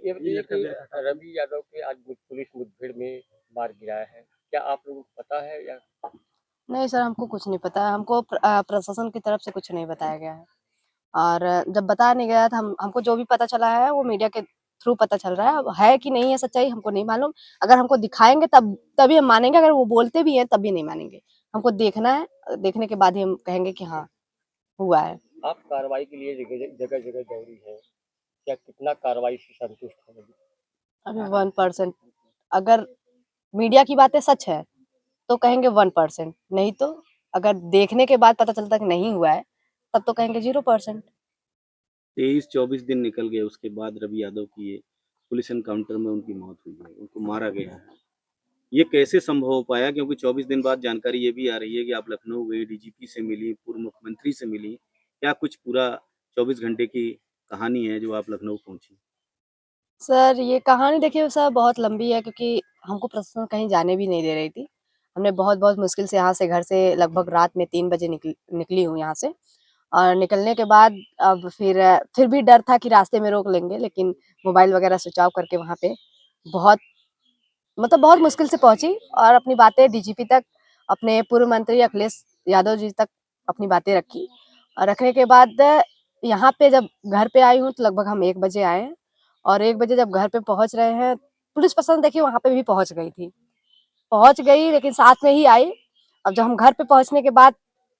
ये कि रवि यादव के आज पुलिस मुठभेड़ में मार गिराया है, क्या आप लोगों को पता है या? नहीं सर, हमको कुछ नहीं पता। हमको प्रशासन की तरफ से कुछ नहीं बताया गया है। और जब बताया नहीं गया था, हमको जो भी पता चला है वो मीडिया के थ्रू पता चल रहा है। अब है कि नहीं है सच्चाई हमको नहीं मालूम। अगर हमको दिखाएंगे तभी हम मानेंगे, अगर वो बोलते भी हैं तब भी नहीं मानेंगे। हमको देखना है, देखने के बाद ही हम कहेंगे कि हाँ हुआ है। आप कार्रवाई के लिए जगह जगह दौड़ी हैं, क्या कितना कार्रवाई से संतुष्ट हैं? अभी 1%। अगर मीडिया की बातें सच है तो कहेंगे 1%, नहीं तो अगर देखने के बाद पता चलता कि नहीं हुआ है तब तो कहेंगे 0%। 23-24 दिन निकल गए, उसके बाद रवि यादव की ये पुलिस एनकाउंटर में उनकी मौत हुई है, उनको मारा गया है। ये कैसे संभव हो पाया? क्योंकि 24 दिन बाद जानकारी ये भी आ रही है कि आप लखनऊ गई, डीजीपी से मिली, पूर्व मुख्यमंत्री से मिली। क्या कुछ पूरा 24 घंटे की कहानी है जो आप लखनऊ पहुंची? सर ये कहानी देखिए सर बहुत लंबी है, क्योंकि हमको प्रशासन कहीं जाने भी नहीं दे रही थी। हमने बहुत मुश्किल से यहाँ से, घर से लगभग रात में 3 बजे निकली हूँ यहाँ से। और निकलने के बाद अब फिर भी डर था कि रास्ते में रोक लेंगे, लेकिन मोबाइल वगैरह स्विच ऑफ करके वहाँ पे बहुत बहुत मुश्किल से पहुंची और अपनी बातें डीजीपी तक, अपने पूर्व मंत्री अखिलेश यादव जी तक अपनी बातें रखी। और रखने के बाद यहाँ पे जब घर पे आई हूँ तो लगभग हम 1 बजे आए हैं। और 1 बजे जब घर पे पहुंच रहे हैं, पुलिस प्रशासन देखिए वहाँ पे भी पहुंच गई थी, पहुंच गई लेकिन साथ में ही आई। अब जब हम घर पे पहुंचने के बाद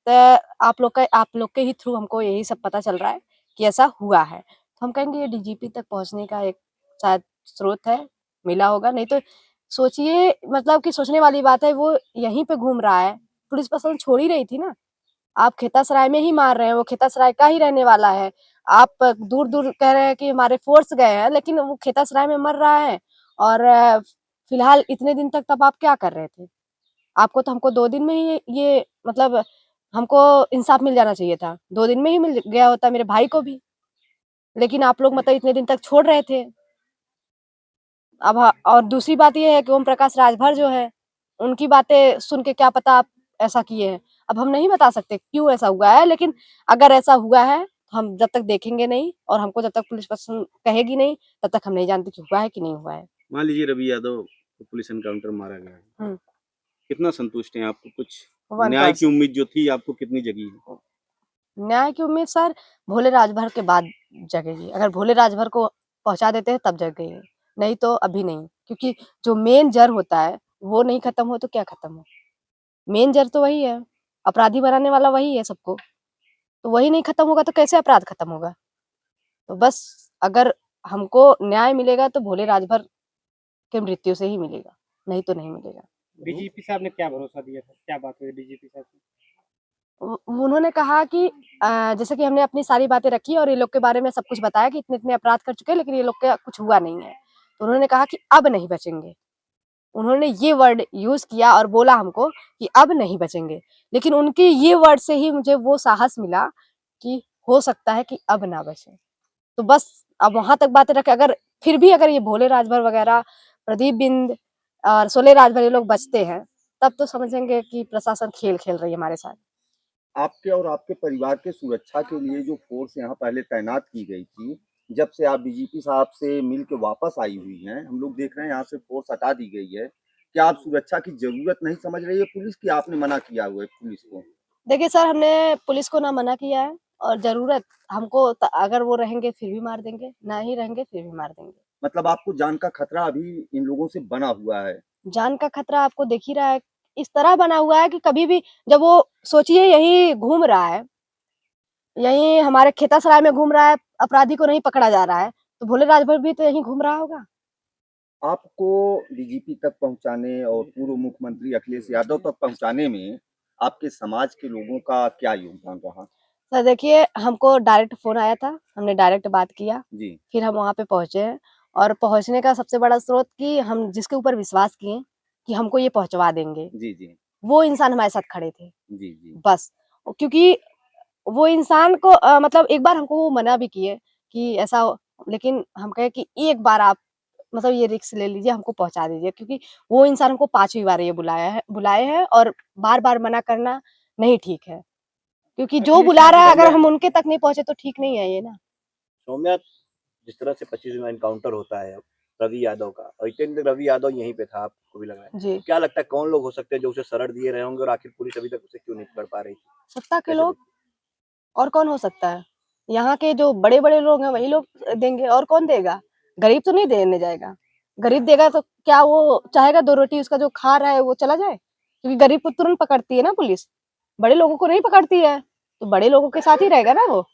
आप लोग के ही थ्रू हमको यही सब पता चल रहा है कि ऐसा हुआ है, तो हम कहेंगे ये डीजीपी तक पहुंचने का एक शायद स्रोत है, मिला होगा। नहीं तो सोचिए, मतलब कि सोचने वाली बात है, वो यहीं पे घूम रहा है, पुलिस प्रशासन छोड़ ही रही थी ना। आप खेतासराय में ही मार रहे हैं, वो खेतासराय का ही रहने वाला है। आप दूर दूर कह रहे हैं कि हमारे फोर्स गए हैं, लेकिन वो खेतासराय में मर रहा है। और फिलहाल इतने दिन तक तब आप क्या कर रहे थे? आपको तो हमको 2 दिन में ही ये मतलब हमको इंसाफ मिल जाना चाहिए था, 2 दिन में ही मिल गया होता मेरे भाई को भी। लेकिन आप लोग मतलब इतने दिन तक छोड़ रहे थे। अब और दूसरी बात ये है कि ओम प्रकाश राजभर जो है, उनकी बातें सुन के क्या पता आप ऐसा किए हैं। अब हम नहीं बता सकते क्यों ऐसा हुआ है, लेकिन अगर ऐसा हुआ है तो हम जब तक देखेंगे नहीं और हमको जब तक पुलिस प्रशासन कहेगी नहीं, तब तक हम नहीं जानते कि हुआ है कि नहीं हुआ है। मान लीजिए रवि यादव को पुलिस एनकाउंटर मारा गया है, हुँ, कितना संतुष्ट हैं? आपको कुछ न्याय की 1%। उम्मीद जो थी आपको कितनी जगी है? न्याय की उम्मीद सर भोले राजभर के बाद जगेगी। अगर भोले राजभर को पहुँचा देते हैं तब जगेगी, नहीं तो अभी नहीं। क्योंकि जो मेन जड़ होता है वो नहीं खत्म हो तो क्या खत्म हो? मेन जड़ तो वही है, अपराधी बनाने वाला वही है सबको। तो वही नहीं खत्म होगा तो कैसे अपराध खत्म होगा? तो बस अगर हमको न्याय मिलेगा तो भोले राजभर के मृत्यु से ही मिलेगा, नहीं तो नहीं मिलेगा। डीजीपी साहब ने क्या भरोसा दिया था, क्या बात हुई डीजीपी साहब से? उन्होंने कहा कि जैसे कि हमने अपनी सारी बातें रखी और ये लोग के बारे में सब कुछ बताया कि इतने-इतने अपराध कर चुके हैं, लेकिन ये लोग का कुछ हुआ नहीं है। तो उन्होंने कहा कि अब नहीं बचेंगे। उन्होंने ये वर्ड यूज़ किया और बोला हमको कि अब नहीं बचेंगे। लेकिन उनके ये वर्ड से ही मुझे वो साहस मिला कि हो सकता है कि अब ना बचें। तो बस अब वहाँ तक बातें रखें, अगर फिर भी अगर ये भोले राजभर वगैरह, प्रदीप बिंद और शोले राजभर ये लोग बचते हैं, तब तो समझेंगे कि प्रशासन खेल खेल रही है हमारे साथ। आपके और आपके परिवार के सुरक्षा के लिए जो फ़ोर्स यहाँ पहले तैनात की गई थी, जब से आप डीजीपी साहब से मिल के वापस आई हुई हैं, हम लोग देख रहे हैं यहाँ से फ़ोर्स हटा दी गई है। क्या आप सुरक्षा की ज़रूरत नहीं समझ रही है पुलिस की, आपने मना किया हुआ है पुलिस को? देखिए सर, हमने पुलिस को ना मना किया है और ज़रूरत हमको अगर वो रहेंगे फिर भी मार देंगे, ना ही रहेंगे फिर भी मार देंगे। मतलब आपको जान का खतरा अभी इन लोगों से बना हुआ है। जान का खतरा आपको दिख ही रहा है, इस तरह बना हुआ है कि कभी भी जब वो सोचिए यहीं घूम रहा है, यहीं हमारे खेतासराय में घूम रहा है, अपराधी को नहीं पकड़ा जा रहा है, तो भोले राजभर भी तो यहीं घूम रहा होगा। आपको डीजीपी तक पहुँचाने और पूर्व मुख्यमंत्री अखिलेश यादव तक पहुँचाने में आपके समाज के लोगों का क्या योगदान रहा? सर देखिए, हमको डायरेक्ट फ़ोन आया था, हमने डायरेक्ट बात किया, जी, फिर हम वहाँ पे पहुँचे हैं। और पहुँचने का सबसे बड़ा स्रोत कि हम जिसके ऊपर विश्वास किए कि हमको ये पहुँचवा देंगे, जी, जी। वो इंसान हमारे साथ खड़े थे, जी, जी। बस। क्योंकि वो इंसान को मतलब एक बार हमको वो मना भी किए कि ऐसा हो, लेकिन हम कहे कि एक बार आप मतलब ये रिस्क ले लीजिए, हमको पहुँचा दीजिए, क्योंकि वो इंसान हमको 5वीं बार ये बुलाए हैं और बार-बार मना करना नहीं ठीक है। क्योंकि जो अखिलेश बुला रहा यादव है की अगर हम उनके तक नहीं पहुँचे तो ठीक नहीं है ये ना। सौम्या, जिस तरह से 25 दिन में एनकाउंटर होता है अब रवि यादव का, और इतने दिन रवि यादव यहीं पे था, आपको भी लग रहा है, जी। क्या लगता है कौन लोग हो सकते हैं जो उसे शरण दिए रहे होंगे, और आखिर पुलिस अभी तक उसे क्यों नहीं पकड़ पा रही थी? सत्ता के कैसे लोग, देखते और कौन हो सकता है? यहाँ के जो बड़े-बड़े लोग हैं वही लोग देंगे, और कौन देगा? गरीब तो नहीं देने जाएगा। गरीब देगा तो क्या वो चाहेगा 2 रोटी उसका जो खा रहा है वो चला जाए? क्योंकि गरीब को तुरंत पकड़ती है ना पुलिस, बड़े लोगों को नहीं पकड़ती है, तो बड़े लोगों के साथ ही रहेगा ना वो।